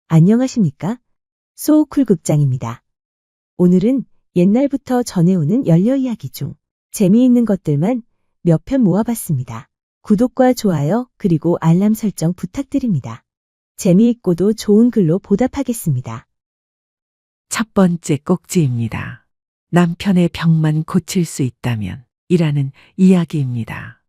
안녕하십니까? 소쿨극장입니다. 오늘은 옛날부터 전해오는 열려 이야기 중 재미있는 것들만 몇 편 모아봤습니다. 구독과 좋아요 그리고 알람 설정 부탁드립니다. 재미있고도 좋은 글로 보답하겠습니다. 첫 번째 꼭지입니다. 남편의 병만 고칠 수 있다면 이라는 이야기입니다.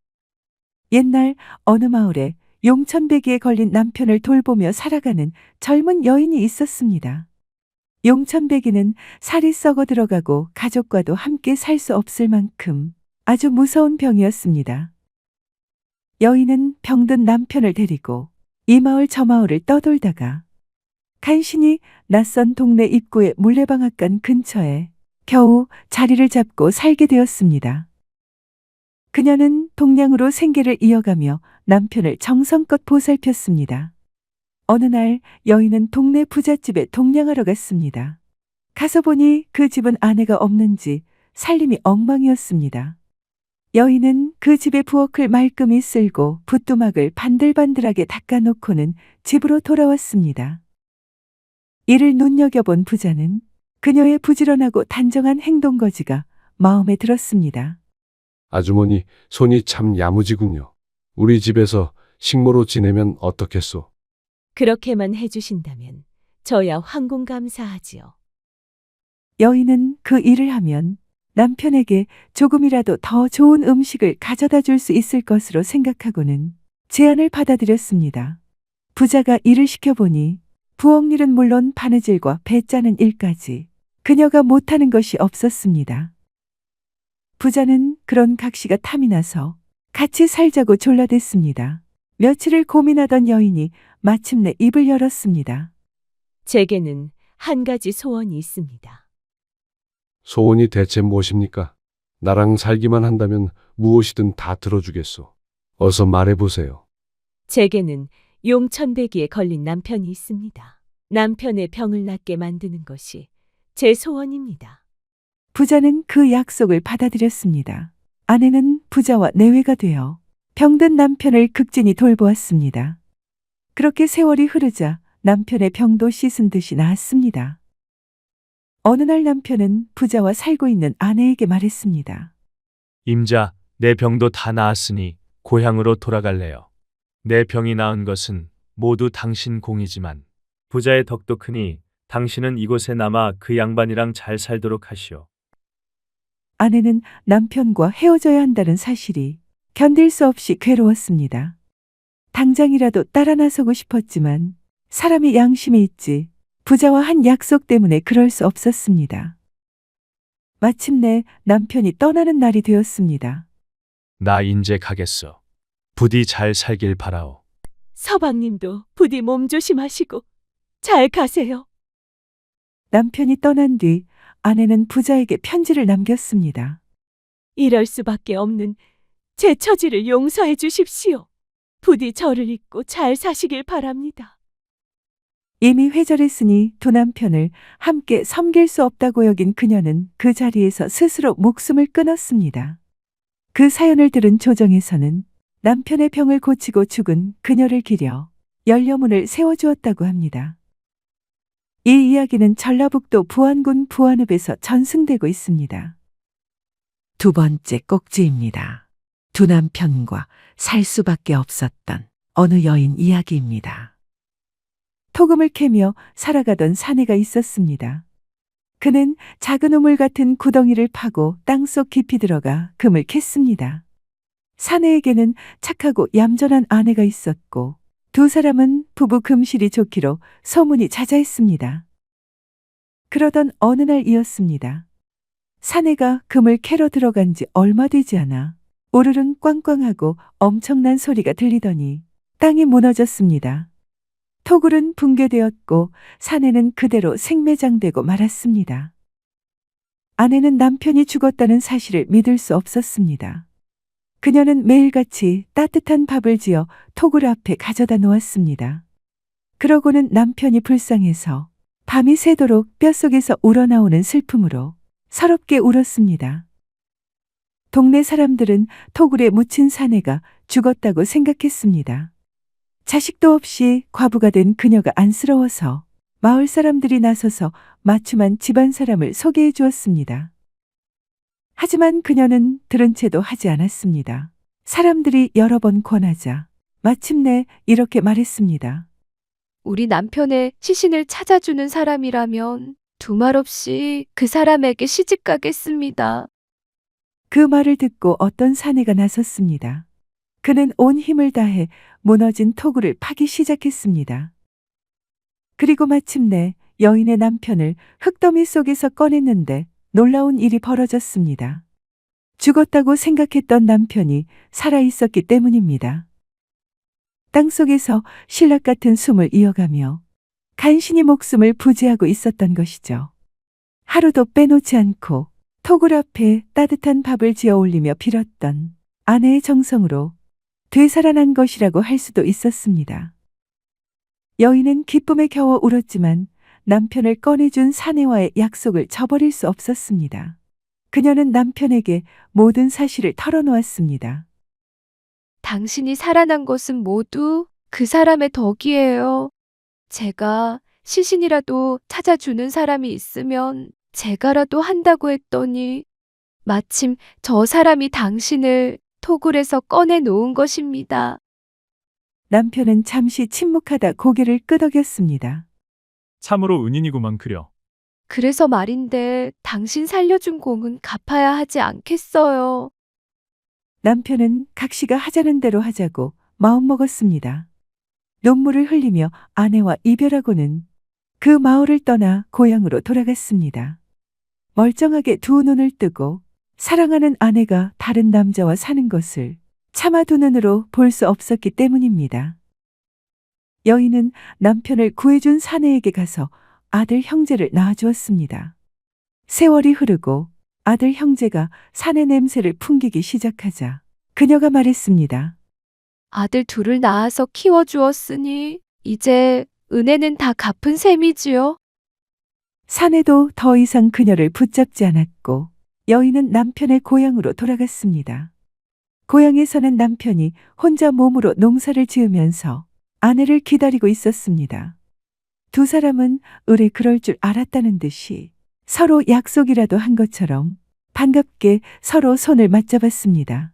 옛날 어느 마을에 용천배기에 걸린 남편을 돌보며 살아가는 젊은 여인이 있었습니다. 용천배기는 살이 썩어 들어가고 가족과도 함께 살 수 없을 만큼 아주 무서운 병이었습니다. 여인은 병든 남편을 데리고 이 마을 저 마을을 떠돌다가 간신히 낯선 동네 입구의 물레방앗간 근처에 겨우 자리를 잡고 살게 되었습니다. 그녀는 동량으로 생계를 이어가며 남편을 정성껏 보살폈습니다. 어느 날 여인은 동네 부잣집에 동량하러 갔습니다. 가서 보니 그 집은 아내가 없는지 살림이 엉망이었습니다. 여인은 그 집의 부엌을 말끔히 쓸고 부뚜막을 반들반들하게 닦아놓고는 집으로 돌아왔습니다. 이를 눈여겨본 부자는 그녀의 부지런하고 단정한 행동거지가 마음에 들었습니다. 아주머니, 손이 참 야무지군요. 우리 집에서 식모로 지내면 어떻겠소? 그렇게만 해주신다면 저야 황공감사하지요. 여인은 그 일을 하면 남편에게 조금이라도 더 좋은 음식을 가져다 줄 수 있을 것으로 생각하고는 제안을 받아들였습니다. 부자가 일을 시켜보니 부엌일은 물론 바느질과 배 짜는 일까지 그녀가 못하는 것이 없었습니다. 부자는 그런 각시가 탐이 나서 같이 살자고 졸라댔습니다. 며칠을 고민하던 여인이 마침내 입을 열었습니다. 제게는 한 가지 소원이 있습니다. 소원이 대체 무엇입니까? 나랑 살기만 한다면 무엇이든 다 들어주겠소. 어서 말해보세요. 제게는 용천배기에 걸린 남편이 있습니다. 남편의 병을 낫게 만드는 것이 제 소원입니다. 부자는 그 약속을 받아들였습니다. 아내는 부자와 내외가 되어 병든 남편을 극진히 돌보았습니다. 그렇게 세월이 흐르자 남편의 병도 씻은 듯이 나았습니다. 어느 날 남편은 부자와 살고 있는 아내에게 말했습니다. 임자, 내 병도 다 나았으니 고향으로 돌아갈래요. 내 병이 나은 것은 모두 당신 공이지만 부자의 덕도 크니 당신은 이곳에 남아 그 양반이랑 잘 살도록 하시오. 아내는 남편과 헤어져야 한다는 사실이 견딜 수 없이 괴로웠습니다. 당장이라도 따라 나서고 싶었지만 사람이 양심이 있지 부자와 한 약속 때문에 그럴 수 없었습니다. 마침내 남편이 떠나는 날이 되었습니다. 나 인제 가겠어. 부디 잘 살길 바라오. 서방님도 부디 몸 조심하시고 잘 가세요. 남편이 떠난 뒤 아내는 부자에게 편지를 남겼습니다. 이럴 수밖에 없는 제 처지를 용서해 주십시오. 부디 저를 잊고 잘 사시길 바랍니다. 이미 회절했으니 두 남편을 함께 섬길 수 없다고 여긴 그녀는 그 자리에서 스스로 목숨을 끊었습니다. 그 사연을 들은 조정에서는 남편의 병을 고치고 죽은 그녀를 기려 연료문을 세워주었다고 합니다. 이 이야기는 전라북도 부안군 부안읍에서 전승되고 있습니다. 두 번째 꼭지입니다. 두 남편과 살 수밖에 없었던 어느 여인 이야기입니다. 토금을 캐며 살아가던 사내가 있었습니다. 그는 작은 우물 같은 구덩이를 파고 땅속 깊이 들어가 금을 캤습니다. 사내에게는 착하고 얌전한 아내가 있었고 두 사람은 부부 금실이 좋기로 소문이 자자했습니다. 그러던 어느 날이었습니다. 사내가 금을 캐러 들어간 지 얼마 되지 않아 오르릉 꽝꽝하고 엄청난 소리가 들리더니 땅이 무너졌습니다. 토굴은 붕괴되었고 사내는 그대로 생매장되고 말았습니다. 아내는 남편이 죽었다는 사실을 믿을 수 없었습니다. 그녀는 매일같이 따뜻한 밥을 지어 토굴 앞에 가져다 놓았습니다. 그러고는 남편이 불쌍해서 밤이 새도록 뼛속에서 우러나오는 슬픔으로 서럽게 울었습니다. 동네 사람들은 토굴에 묻힌 사내가 죽었다고 생각했습니다. 자식도 없이 과부가 된 그녀가 안쓰러워서 마을 사람들이 나서서 맞춤한 집안 사람을 소개해 주었습니다. 하지만 그녀는 들은 채도 하지 않았습니다. 사람들이 여러 번 권하자 마침내 이렇게 말했습니다. 우리 남편의 시신을 찾아주는 사람이라면 두말 없이 그 사람에게 시집 가겠습니다. 그 말을 듣고 어떤 사내가 나섰습니다. 그는 온 힘을 다해 무너진 토구를 파기 시작했습니다. 그리고 마침내 여인의 남편을 흙더미 속에서 꺼냈는데 놀라운 일이 벌어졌습니다. 죽었다고 생각했던 남편이 살아있었기 때문입니다. 땅속에서 신락 같은 숨을 이어가며 간신히 목숨을 부지하고 있었던 것이죠. 하루도 빼놓지 않고 토굴 앞에 따뜻한 밥을 지어 올리며 빌었던 아내의 정성으로 되살아난 것이라고 할 수도 있었습니다. 여인은 기쁨에 겨워 울었지만 남편을 꺼내준 사내와의 약속을 저버릴 수 없었습니다. 그녀는 남편에게 모든 사실을 털어놓았습니다. 당신이 살아난 것은 모두 그 사람의 덕이에요. 제가 시신이라도 찾아주는 사람이 있으면 제가라도 한다고 했더니 마침 저 사람이 당신을 토굴에서 꺼내 놓은 것입니다. 남편은 잠시 침묵하다 고개를 끄덕였습니다. 참으로 은인이구만 그려. 그래서 말인데 당신 살려준 공은 갚아야 하지 않겠어요. 남편은 각시가 하자는 대로 하자고 마음먹었습니다. 눈물을 흘리며 아내와 이별하고는 그 마을을 떠나 고향으로 돌아갔습니다. 멀쩡하게 두 눈을 뜨고 사랑하는 아내가 다른 남자와 사는 것을 차마 두 눈으로 볼 수 없었기 때문입니다. 여인은 남편을 구해준 사내에게 가서 아들 형제를 낳아주었습니다. 세월이 흐르고 아들 형제가 사내 냄새를 풍기기 시작하자 그녀가 말했습니다. 아들 둘을 낳아서 키워주었으니 이제 은혜는 다 갚은 셈이지요. 사내도 더 이상 그녀를 붙잡지 않았고 여인은 남편의 고향으로 돌아갔습니다. 고향에서는 남편이 혼자 몸으로 농사를 지으면서 아내를 기다리고 있었습니다. 두 사람은 을에 그럴 줄 알았다는 듯이 서로 약속이라도 한 것처럼 반갑게 서로 손을 맞잡았습니다.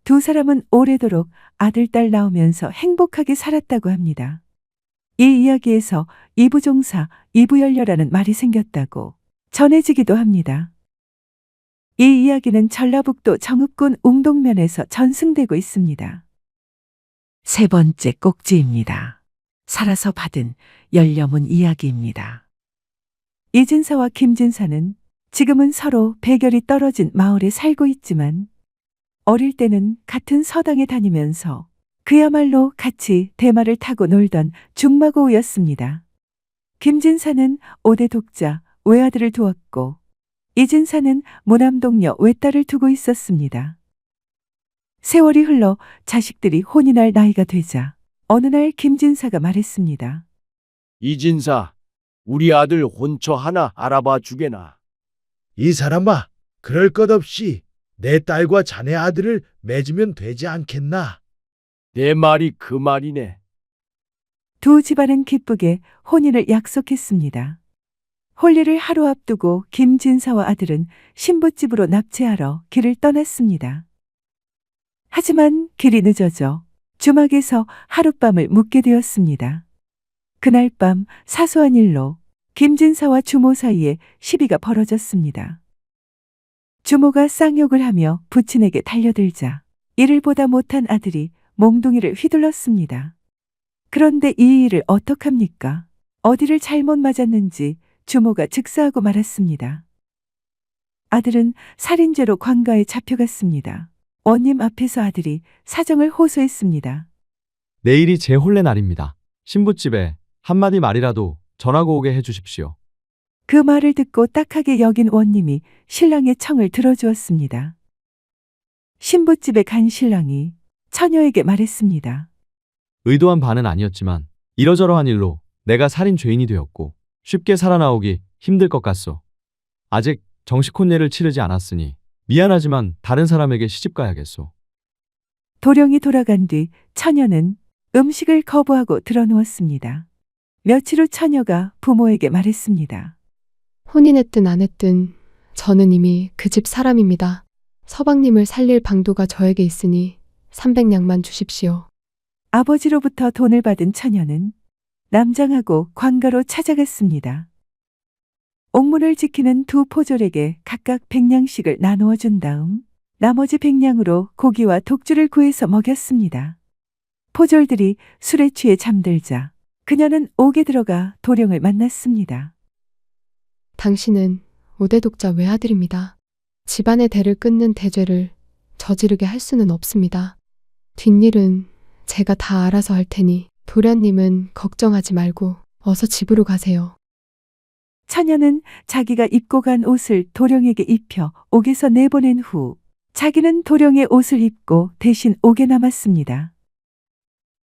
두 사람은 오래도록 아들, 딸 낳으면서 행복하게 살았다고 합니다. 이 이야기에서 이부종사, 이부열려라는 말이 생겼다고 전해지기도 합니다. 이 이야기는 전라북도 정읍군 웅동면에서 전승되고 있습니다. 세 번째 꼭지입니다. 살아서 받은 열려문 이야기입니다. 이진사와 김진사는 지금은 서로 배결이 떨어진 마을에 살고 있지만 어릴 때는 같은 서당에 다니면서 그야말로 같이 대마를 타고 놀던 중마고우였습니다. 김진사는 5대 독자 외아들을 두었고 이진사는 무남동녀 외딸을 두고 있었습니다. 세월이 흘러 자식들이 혼이 날 나이가 되자 어느 날 김진사가 말했습니다. 이진사, 우리 아들 혼처 하나 알아봐 주게나. 이 사람아, 그럴 것 없이 내 딸과 자네 아들을 맺으면 되지 않겠나? 내 말이 그 말이네. 두 집안은 기쁘게 혼인을 약속했습니다. 혼례를 하루 앞두고 김진사와 아들은 신부집으로 납치하러 길을 떠났습니다. 하지만 길이 늦어져 주막에서 하룻밤을 묵게 되었습니다. 그날 밤 사소한 일로 김진사와 주모 사이에 시비가 벌어졌습니다. 주모가 쌍욕을 하며 부친에게 달려들자 이를 보다 못한 아들이 몽둥이를 휘둘렀습니다. 그런데 이 일을 어떡합니까? 어디를 잘못 맞았는지 주모가 즉사하고 말았습니다. 아들은 살인죄로 관가에 잡혀갔습니다. 원님 앞에서 아들이 사정을 호소했습니다. 내일이 제 혼례 날입니다. 신부집에 한마디 말이라도 전하고 오게 해주십시오. 그 말을 듣고 딱하게 여긴 원님이 신랑의 청을 들어주었습니다. 신부집에 간 신랑이 처녀에게 말했습니다. 의도한 바는 아니었지만 이러저러한 일로 내가 살인 죄인이 되었고 쉽게 살아나오기 힘들 것 같소. 아직 정식 혼례를 치르지 않았으니 미안하지만 다른 사람에게 시집 가야겠소. 도령이 돌아간 뒤 처녀는 음식을 거부하고 드러누웠습니다. 며칠 후 처녀가 부모에게 말했습니다. 혼인했든 안 했든 저는 이미 그 집 사람입니다. 서방님을 살릴 방도가 저에게 있으니 300냥만 주십시오. 아버지로부터 돈을 받은 처녀는 남장하고 관가로 찾아갔습니다. 옥문을 지키는 두 포졸에게 각각 100냥씩을 나누어 준 다음 나머지 100냥으로 고기와 독주를 구해서 먹였습니다. 포졸들이 술에 취해 잠들자 그녀는 옥에 들어가 도령을 만났습니다. 당신은 오대독자 외아들입니다. 집안의 대를 끊는 대죄를 저지르게 할 수는 없습니다. 뒷일은 제가 다 알아서 할 테니 도련님은 걱정하지 말고 어서 집으로 가세요. 처녀는 자기가 입고 간 옷을 도령에게 입혀 옥에서 내보낸 후 자기는 도령의 옷을 입고 대신 옥에 남았습니다.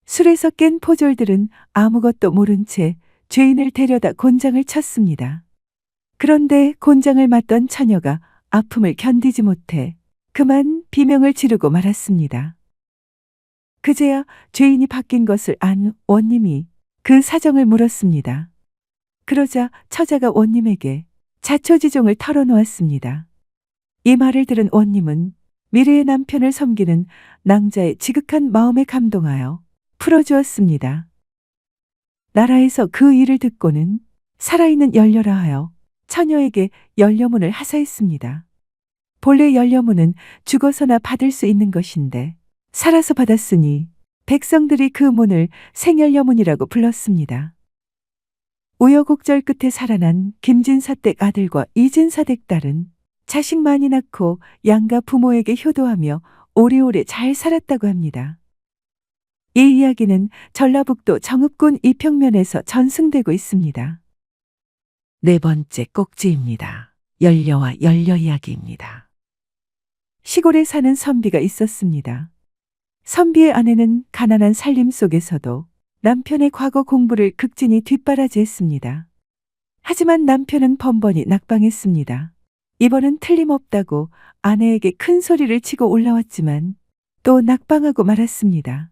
술에서 깬 포졸들은 아무것도 모른 채 죄인을 데려다 곤장을 쳤습니다. 그런데 곤장을 맞던 처녀가 아픔을 견디지 못해 그만 비명을 지르고 말았습니다. 그제야 죄인이 바뀐 것을 안 원님이 그 사정을 물었습니다. 그러자 처자가 원님에게 자초지종을 털어놓았습니다. 이 말을 들은 원님은 미래의 남편을 섬기는 낭자의 지극한 마음에 감동하여 풀어주었습니다. 나라에서 그 일을 듣고는 살아있는 연료라 하여 처녀에게 연료문을 하사했습니다. 본래 연료문은 죽어서나 받을 수 있는 것인데 살아서 받았으니 백성들이 그 문을 생연료문이라고 불렀습니다. 우여곡절 끝에 살아난 김진사댁 아들과 이진사댁 딸은 자식 많이 낳고 양가 부모에게 효도하며 오래오래 잘 살았다고 합니다. 이 이야기는 전라북도 정읍군 이평면에서 전승되고 있습니다. 네 번째 꼭지입니다. 연려와 연려 이야기입니다. 시골에 사는 선비가 있었습니다. 선비의 아내는 가난한 살림 속에서도 남편의 과거 공부를 극진히 뒷바라지했습니다. 하지만 남편은 번번이 낙방했습니다. 이번은 틀림없다고 아내에게 큰 소리를 치고 올라왔지만 또 낙방하고 말았습니다.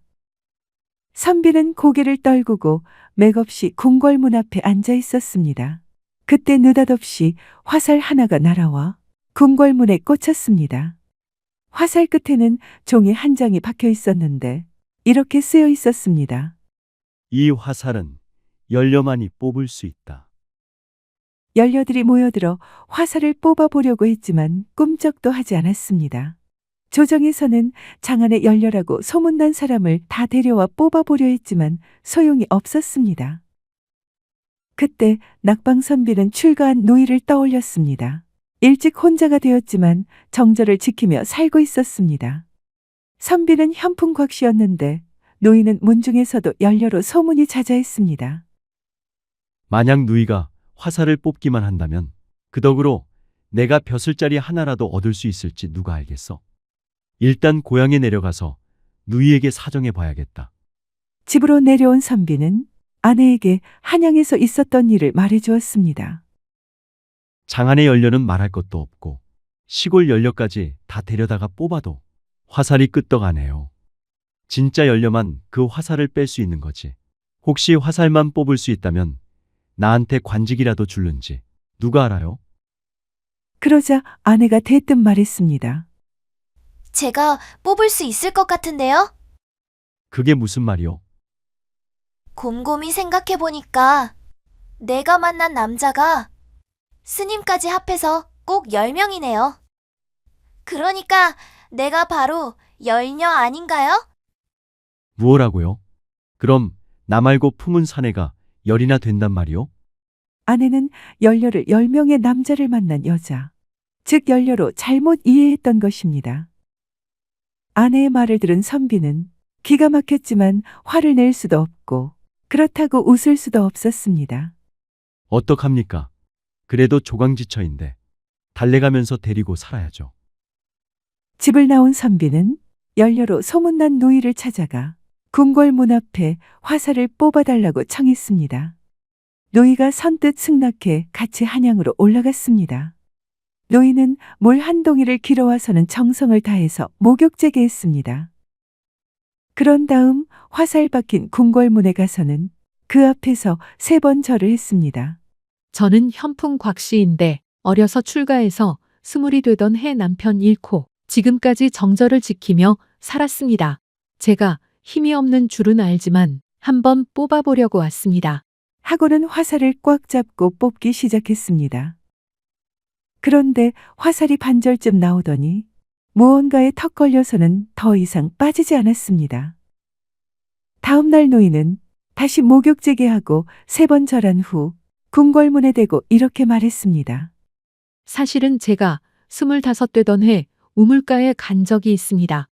선비는 고개를 떨구고 맥없이 궁궐문 앞에 앉아 있었습니다. 그때 느닷없이 화살 하나가 날아와 궁궐문에 꽂혔습니다. 화살 끝에는 종이 한 장이 박혀 있었는데 이렇게 쓰여 있었습니다. 이 화살은 연료만이 뽑을 수 있다. 연료들이 모여들어 화살을 뽑아보려고 했지만 꿈쩍도 하지 않았습니다. 조정에서는 장안의 연료라고 소문난 사람을 다 데려와 뽑아보려 했지만 소용이 없었습니다. 그때 낙방선비는 출가한 노이를 떠올렸습니다. 일찍 혼자가 되었지만 정절을 지키며 살고 있었습니다. 선비는 현풍곽씨였는데 노이는 문중에서도 연료로 소문이 자자했습니다. 만약 누이가 화살을 뽑기만 한다면 그 덕으로 내가 벼슬자리 하나라도 얻을 수 있을지 누가 알겠어? 일단 고향에 내려가서 누이에게 사정해 봐야겠다. 집으로 내려온 선비는 아내에게 한양에서 있었던 일을 말해주었습니다. 장안의 연료는 말할 것도 없고 시골 연료까지 다 데려다가 뽑아도 화살이 끄떡하네요. 진짜 연료만 그 화살을 뺄 수 있는 거지. 혹시 화살만 뽑을 수 있다면 나한테 관직이라도 줄는지 누가 알아요? 그러자 아내가 대뜸 말했습니다. 제가 뽑을 수 있을 것 같은데요? 그게 무슨 말이요? 곰곰이 생각해보니까 내가 만난 남자가 스님까지 합해서 꼭 10명이네요. 그러니까 내가 바로 열녀 아닌가요? 무엇라고요? 그럼 나 말고 품은 사내가 열이나 된단 말이요? 아내는 연료를 10명의 남자를 만난 여자, 즉 연료로 잘못 이해했던 것입니다. 아내의 말을 들은 선비는 기가 막혔지만 화를 낼 수도 없고 그렇다고 웃을 수도 없었습니다. 어떡합니까? 그래도 조강지처인데 달래가면서 데리고 살아야죠. 집을 나온 선비는 연료로 소문난 노이를 찾아가 궁궐 문 앞에 화살을 뽑아달라고 청했습니다. 노이가 선뜻 승낙해 같이 한양으로 올라갔습니다. 노이는 물 한 동이를 길어와서는 정성을 다해서 목욕제게 했습니다. 그런 다음 화살 박힌 궁궐문에 가서는 그 앞에서 3번 절을 했습니다. 저는 현풍 곽씨인데 어려서 출가해서 스물이 되던 해 남편 잃고 지금까지 정절을 지키며 살았습니다. 제가 힘이 없는 줄은 알지만 한번 뽑아보려고 왔습니다. 하고는 화살을 꽉 잡고 뽑기 시작했습니다. 그런데 화살이 반절쯤 나오더니 무언가에 턱 걸려서는 더 이상 빠지지 않았습니다. 다음 날 노인은 다시 목욕 재개하고 3번 절한 후 궁궐문에 대고 이렇게 말했습니다. 사실은 제가 25되던 해 우물가에 간 적이 있습니다.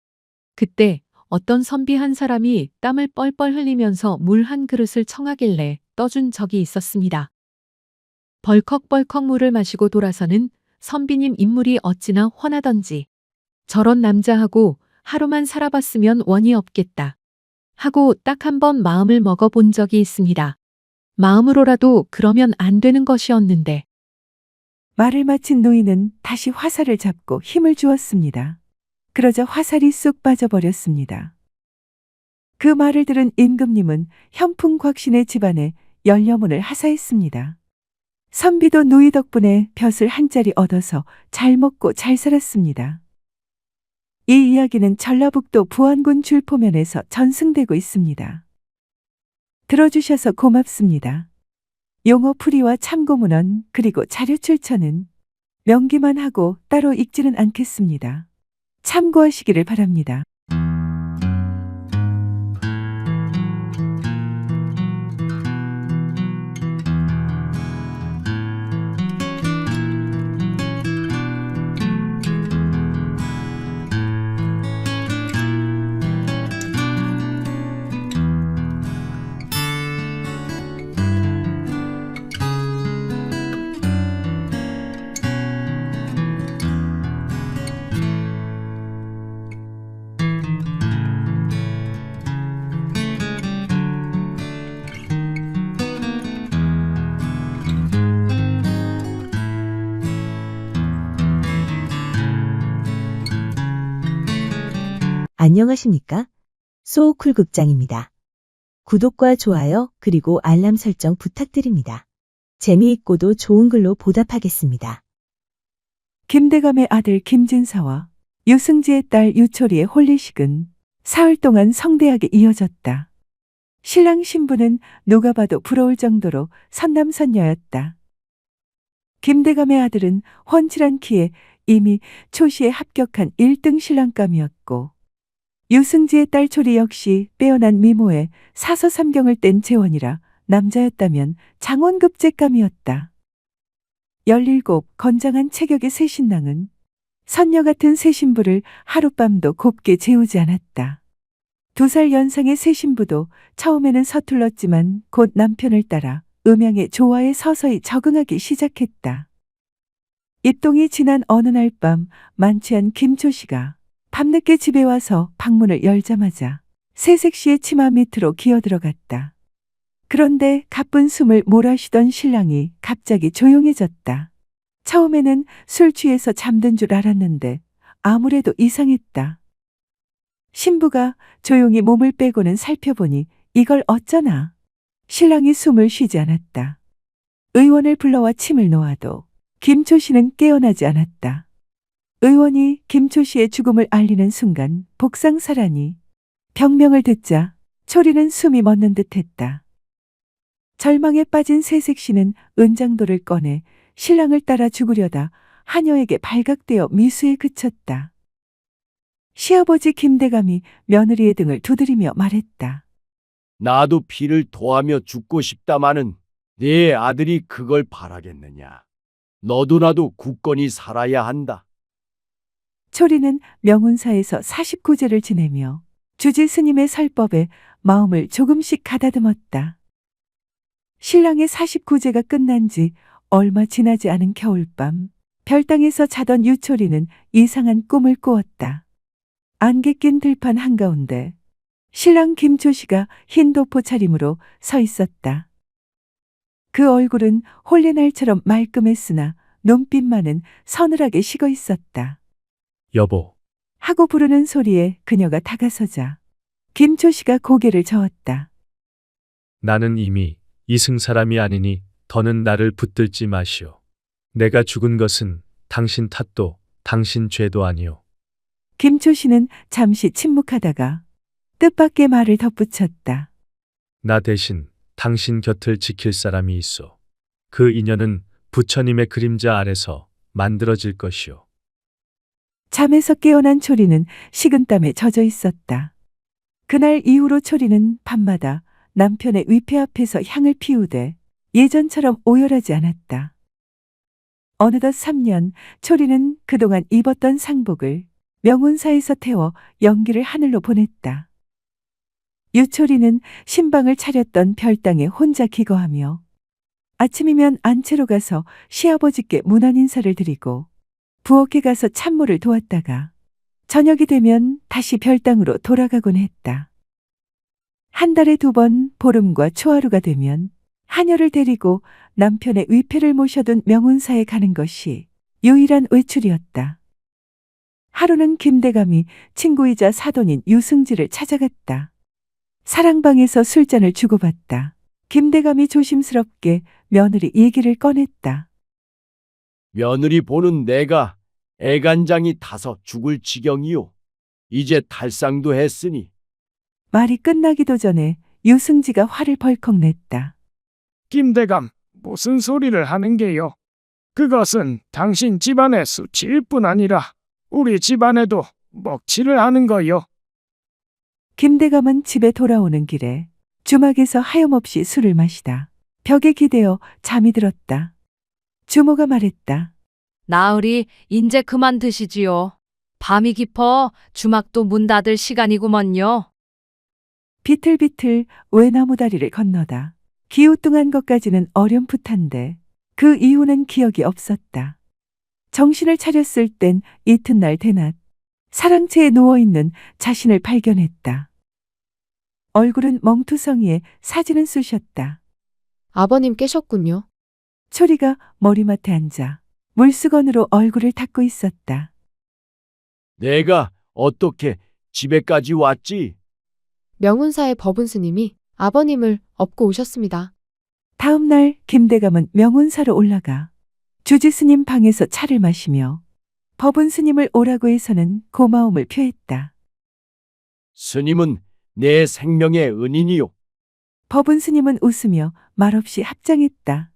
그때 어떤 선비한 사람이 땀을 뻘뻘 흘리면서 물 한 그릇을 청하길래 떠준 적이 있었습니다. 벌컥벌컥 물을 마시고 돌아서는 선비님 인물이 어찌나 훤하던지 저런 남자하고 하루만 살아봤으면 원이 없겠다 하고 딱 한 번 마음을 먹어본 적이 있습니다. 마음으로라도 그러면 안 되는 것이었는데 말을 마친 노인은 다시 화살을 잡고 힘을 주었습니다. 그러자 화살이 쑥 빠져버렸습니다. 그 말을 들은 임금님은 현풍 곽신의 집안에 연려문을 하사했습니다. 선비도 누이 덕분에 벼슬 한 자리 얻어서 잘 먹고 잘 살았습니다. 이 이야기는 전라북도 부안군 줄포면에서 전승되고 있습니다. 들어주셔서 고맙습니다. 용어 풀이와 참고문헌 그리고 자료 출처는 명기만 하고 따로 읽지는 않겠습니다. 참고하시기를 바랍니다. 안녕하십니까? 소쿨극장입니다. 구독과 좋아요 그리고 알람 설정 부탁드립니다. 재미있고도 좋은 글로 보답하겠습니다. 김대감의 아들 김진사와 유승지의 딸 유초리의 혼례식은 사흘 동안 성대하게 이어졌다. 신랑 신부는 누가 봐도 부러울 정도로 선남선녀였다. 김대감의 아들은 훤칠한 키에 이미 초시에 합격한 1등 신랑감이었고 유승지의 딸 초리 역시 빼어난 미모에 사서삼경을 뗀 재원이라 남자였다면 장원급제감이었다. 17 건장한 체격의 새 신랑은 선녀 같은 새 신부를 하룻밤도 곱게 재우지 않았다. 2살 연상의 새 신부도 처음에는 서툴렀지만 곧 남편을 따라 음양의 조화에 서서히 적응하기 시작했다. 입동이 지난 어느 날 밤 만취한 김초씨가 밤늦게 집에 와서 방문을 열자마자 새색 씨의 치마 밑으로 기어들어갔다. 그런데 가쁜 숨을 몰아쉬던 신랑이 갑자기 조용해졌다. 처음에는 술 취해서 잠든 줄 알았는데 아무래도 이상했다. 신부가 조용히 몸을 빼고는 살펴보니 이걸 어쩌나. 신랑이 숨을 쉬지 않았다. 의원을 불러와 침을 놓아도 김초 씨는 깨어나지 않았다. 의원이 김초 씨의 죽음을 알리는 순간 복상사라니 병명을 듣자 초리는 숨이 멎는 듯했다. 절망에 빠진 새색 씨는 은장도를 꺼내 신랑을 따라 죽으려다 하녀에게 발각되어 미수에 그쳤다. 시아버지 김대감이 며느리의 등을 두드리며 말했다. 나도 피를 토하며 죽고 싶다마는 네 아들이 그걸 바라겠느냐. 너도 나도 굳건히 살아야 한다. 초리는 명운사에서 49제를 지내며 주지 스님의 설법에 마음을 조금씩 가다듬었다. 신랑의 49제가 끝난 지 얼마 지나지 않은 겨울밤, 별당에서 자던 유초리는 이상한 꿈을 꾸었다. 안개 낀 들판 한가운데 신랑 김초씨가 흰 도포 차림으로 서 있었다. 그 얼굴은 홀레날처럼 말끔했으나 눈빛만은 서늘하게 식어 있었다. 여보, 하고 부르는 소리에 그녀가 다가서자 김초씨가 고개를 저었다. 나는 이미 이승 사람이 아니니 더는 나를 붙들지 마시오. 내가 죽은 것은 당신 탓도 당신 죄도 아니오. 김초 씨는 잠시 침묵하다가 뜻밖의 말을 덧붙였다. 나 대신 당신 곁을 지킬 사람이 있어. 그 인연은 부처님의 그림자 아래서 만들어질 것이오. 잠에서 깨어난 초리는 식은땀에 젖어 있었다. 그날 이후로 초리는 밤마다 남편의 위패 앞에서 향을 피우되 예전처럼 오열하지 않았다. 어느덧 3년, 초리는 그동안 입었던 상복을 명운사에서 태워 연기를 하늘로 보냈다. 유초리는 신방을 차렸던 별당에 혼자 기거하며 아침이면 안채로 가서 시아버지께 문안 인사를 드리고 부엌에 가서 찬물을 도왔다가 저녁이 되면 다시 별당으로 돌아가곤 했다. 한 달에 2번 보름과 초하루가 되면 하녀를 데리고 남편의 위패를 모셔둔 명운사에 가는 것이 유일한 외출이었다. 하루는 김대감이 친구이자 사돈인 유승지를 찾아갔다. 사랑방에서 술잔을 주고받다. 김대감이 조심스럽게 며느리 얘기를 꺼냈다. 며느리 보는 내가 애간장이 타서 죽을 지경이요. 이제 탈상도 했으니. 말이 끝나기도 전에 유승지가 화를 벌컥 냈다. 김대감, 무슨 소리를 하는 게요? 그것은 당신 집안의 수치일 뿐 아니라 우리 집안에도 먹칠을 하는 거요. 김대감은 집에 돌아오는 길에 주막에서 하염없이 술을 마시다 벽에 기대어 잠이 들었다. 주모가 말했다. 나으리 인제 그만 드시지요. 밤이 깊어 주막도 문 닫을 시간이구먼요. 비틀비틀 외나무 다리를 건너다 기우뚱한 것까지는 어렴풋한데 그 이후는 기억이 없었다. 정신을 차렸을 땐 이튿날 대낮 사랑채에 누워있는 자신을 발견했다. 얼굴은 멍투성이에 사진은 쑤셨다. 아버님 깨셨군요. 초리가 머리맡에 앉아 물수건으로 얼굴을 닦고 있었다. 내가 어떻게 집에까지 왔지? 명운사의 법운 스님이 아버님을 업고 오셨습니다. 다음 날 김대감은 명운사로 올라가 주지 스님 방에서 차를 마시며 법운 스님을 오라고 해서는 고마움을 표했다. 스님은 내 생명의 은인이요. 법운 스님은 웃으며 말없이 합장했다.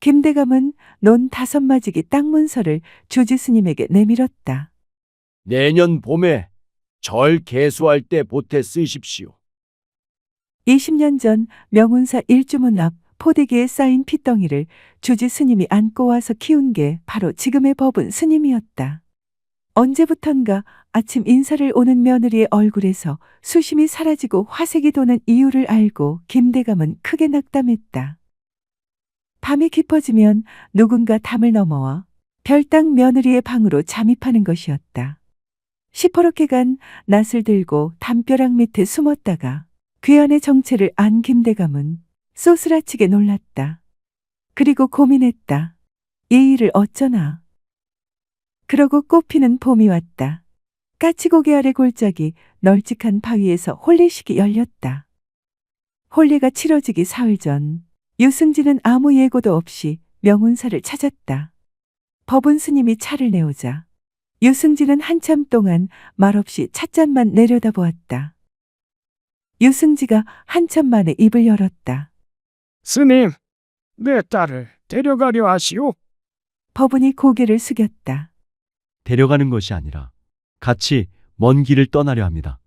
김대감은 논 5마지기 땅 문서를 주지 스님에게 내밀었다. 내년 봄에 절 개수할 때 보태 쓰십시오. 20년 전 명운사 일주문 앞 포대기에 쌓인 핏덩이를 주지 스님이 안고 와서 키운 게 바로 지금의 법운 스님이었다. 언제부턴가 아침 인사를 오는 며느리의 얼굴에서 수심이 사라지고 화색이 도는 이유를 알고 김대감은 크게 낙담했다. 밤이 깊어지면 누군가 담을 넘어와 별당 며느리의 방으로 잠입하는 것이었다. 시퍼렇게 간 낫을 들고 담벼락 밑에 숨었다가 괴한의 정체를 안 김대감은 쏘스라치게 놀랐다. 그리고 고민했다. 이 일을 어쩌나. 그러고 꽃피는 봄이 왔다. 까치고개 아래 골짜기 널찍한 바위에서 혼례식이 열렸다. 혼례가 치러지기 사흘 전 유승지는 아무 예고도 없이 명운사를 찾았다. 법운 스님이 차를 내오자 유승지는 한참 동안 말없이 찻잔만 내려다보았다. 유승지가 한참 만에 입을 열었다. 스님, 내 딸을 데려가려 하시오. 법운이 고개를 숙였다. 데려가는 것이 아니라 같이 먼 길을 떠나려 합니다.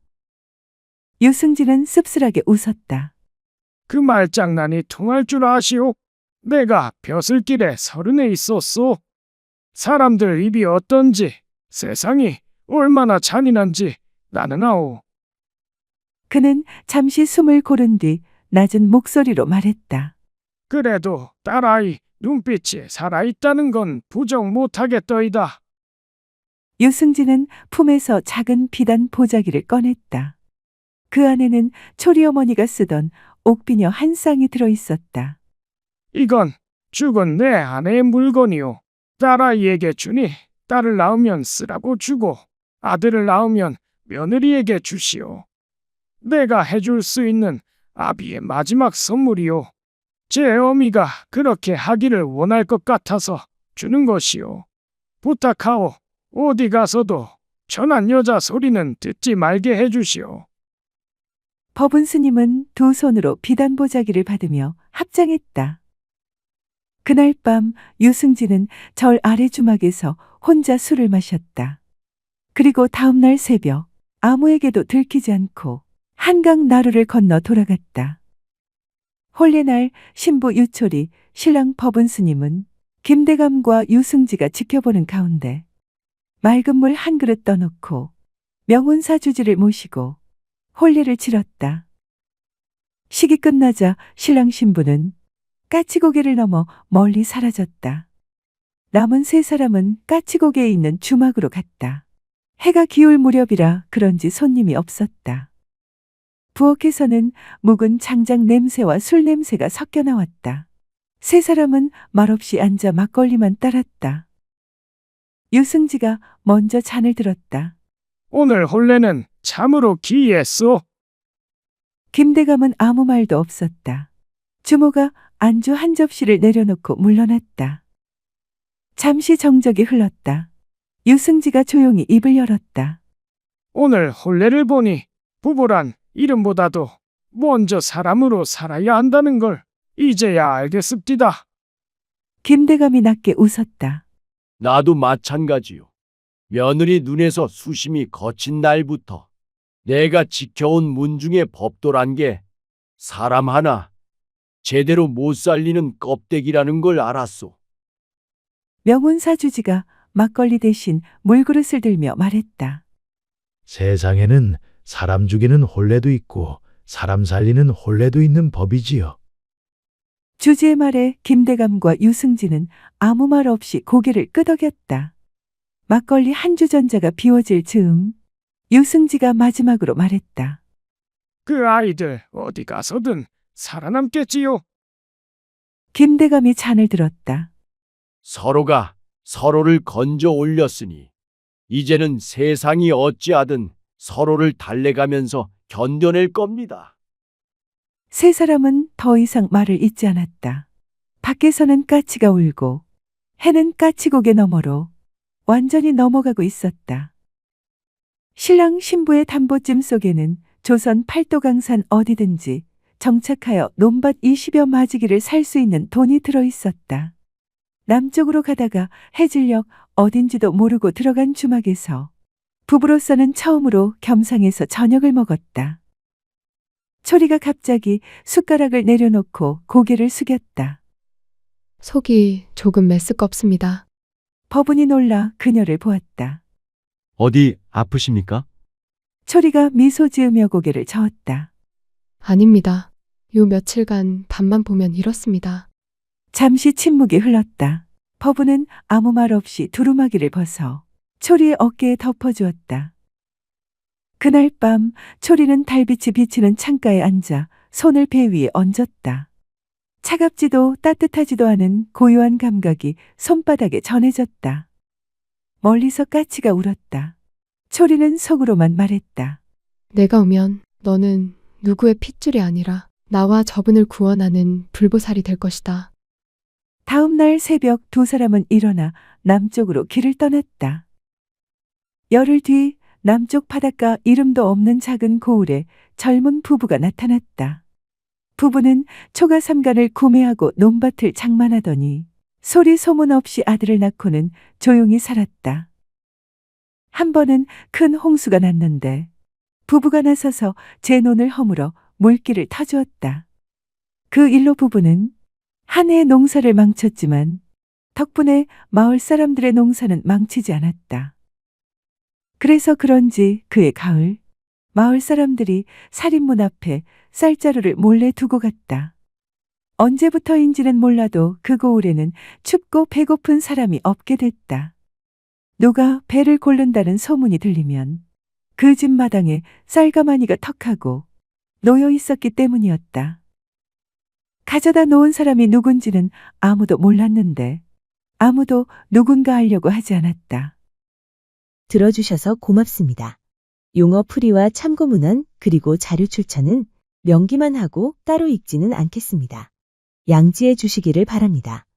유승지는 씁쓸하게 웃었다. 그 말장난이 통할 줄 아시오? 내가 벼슬길에 서른에 있었소. 사람들 입이 어떤지, 세상이 얼마나 잔인한지 나는 아오. 그는 잠시 숨을 고른 뒤 낮은 목소리로 말했다. 그래도 딸아이 눈빛이 살아있다는 건 부정 못하겠더이다. 유승지는 품에서 작은 비단 보자기를 꺼냈다. 그 안에는 초리 어머니가 쓰던 옥비녀 한 쌍이 들어있었다. 이건 죽은 내 아내의 물건이오. 딸아이에게 주니 딸을 낳으면 쓰라고 주고 아들을 낳으면 며느리에게 주시오. 내가 해줄 수 있는 아비의 마지막 선물이요. 제 어미가 그렇게 하기를 원할 것 같아서 주는 것이요. 부탁하오. 어디 가서도 천한 여자 소리는 듣지 말게 해주시오. 법은 스님은 두 손으로 비단 보자기를 받으며 합장했다. 그날 밤 유승진은 절 아래 주막에서 혼자 술을 마셨다. 그리고 다음 날 새벽 아무에게도 들키지 않고 한강 나루를 건너 돌아갔다. 혼례날 신부 유철이 신랑 법은 스님은 김대감과 유승지가 지켜보는 가운데 맑은 물 한 그릇 떠놓고 명운사 주지를 모시고 혼례를 치렀다. 식이 끝나자 신랑 신부는 까치고개를 넘어 멀리 사라졌다. 남은 세 사람은 까치고개에 있는 주막으로 갔다. 해가 기울 무렵이라 그런지 손님이 없었다. 부엌에서는 묵은 장작 냄새와 술 냄새가 섞여 나왔다. 세 사람은 말없이 앉아 막걸리만 따랐다. 유승지가 먼저 잔을 들었다. 오늘 혼례는 참으로 기이했소. 김대감은 아무 말도 없었다. 주모가 안주 한 접시를 내려놓고 물러났다. 잠시 정적이 흘렀다. 유승지가 조용히 입을 열었다. 오늘 혼례를 보니 부부란 이름보다도 먼저 사람으로 살아야 한다는 걸 이제야 알겠습니다. 김대감이 낮게 웃었다. 나도 마찬가지요. 며느리 눈에서 수심이 거친 날부터 내가 지켜온 문 중에 법도란 게 사람 하나 제대로 못 살리는 껍데기라는 걸 알았소. 명운사 주지가 막걸리 대신 물그릇을 들며 말했다. 세상에는 사람 죽이는 혼례도 있고 사람 살리는 혼례도 있는 법이지요. 주지의 말에 김대감과 유승진은 아무 말 없이 고개를 끄덕였다. 막걸리 한 주전자가 비워질 즈음 유승지가 마지막으로 말했다. 그 아이들 어디 가서든 살아남겠지요. 김대감이 잔을 들었다. 서로가 서로를 건져 올렸으니 이제는 세상이 어찌하든 서로를 달래가면서 견뎌낼 겁니다. 세 사람은 더 이상 말을 잇지 않았다. 밖에서는 까치가 울고 해는 까치고개 너머로 완전히 넘어가고 있었다. 신랑 신부의 담보찜 속에는 조선 팔도강산 어디든지 정착하여 논밭 20여 마지기를 살 수 있는 돈이 들어있었다. 남쪽으로 가다가 해질녘 어딘지도 모르고 들어간 주막에서 부부로서는 처음으로 겸상해서 저녁을 먹었다. 초리가 갑자기 숟가락을 내려놓고 고개를 숙였다. 속이 조금 메스껍습니다. 법은이 놀라 그녀를 보았다. 어디 아프십니까? 초리가 미소 지으며 고개를 저었다. 아닙니다. 요 며칠간 밤만 보면 이렇습니다. 잠시 침묵이 흘렀다. 법은은 아무 말 없이 두루마기를 벗어 초리의 어깨에 덮어주었다. 그날 밤 초리는 달빛이 비치는 창가에 앉아 손을 배 위에 얹었다. 차갑지도 따뜻하지도 않은 고요한 감각이 손바닥에 전해졌다. 멀리서 까치가 울었다. 초리는 속으로만 말했다. 내가 오면 너는 누구의 핏줄이 아니라 나와 저분을 구원하는 불보살이 될 것이다. 다음 날 새벽 두 사람은 일어나 남쪽으로 길을 떠났다. 열흘 뒤 남쪽 바닷가 이름도 없는 작은 고을에 젊은 부부가 나타났다. 부부는 초가 삼간을 구매하고 논밭을 장만하더니 소리 소문 없이 아들을 낳고는 조용히 살았다. 한 번은 큰 홍수가 났는데 부부가 나서서 제 논을 허물어 물길을 터주었다. 그 일로 부부는 한 해의 농사를 망쳤지만 덕분에 마을 사람들의 농사는 망치지 않았다. 그래서 그런지 그해 가을 마을 사람들이 살인문 앞에 쌀자루를 몰래 두고 갔다. 언제부터인지는 몰라도 그 고을에는 춥고 배고픈 사람이 없게 됐다. 누가 배를 고른다는 소문이 들리면 그 집 마당에 쌀가마니가 턱하고 놓여 있었기 때문이었다. 가져다 놓은 사람이 누군지는 아무도 몰랐는데 아무도 누군가 알려고 하지 않았다. 들어주셔서 고맙습니다. 용어 풀이와 참고 문헌 그리고 자료 출처는 명기만 하고 따로 읽지는 않겠습니다. 양지해 주시기를 바랍니다.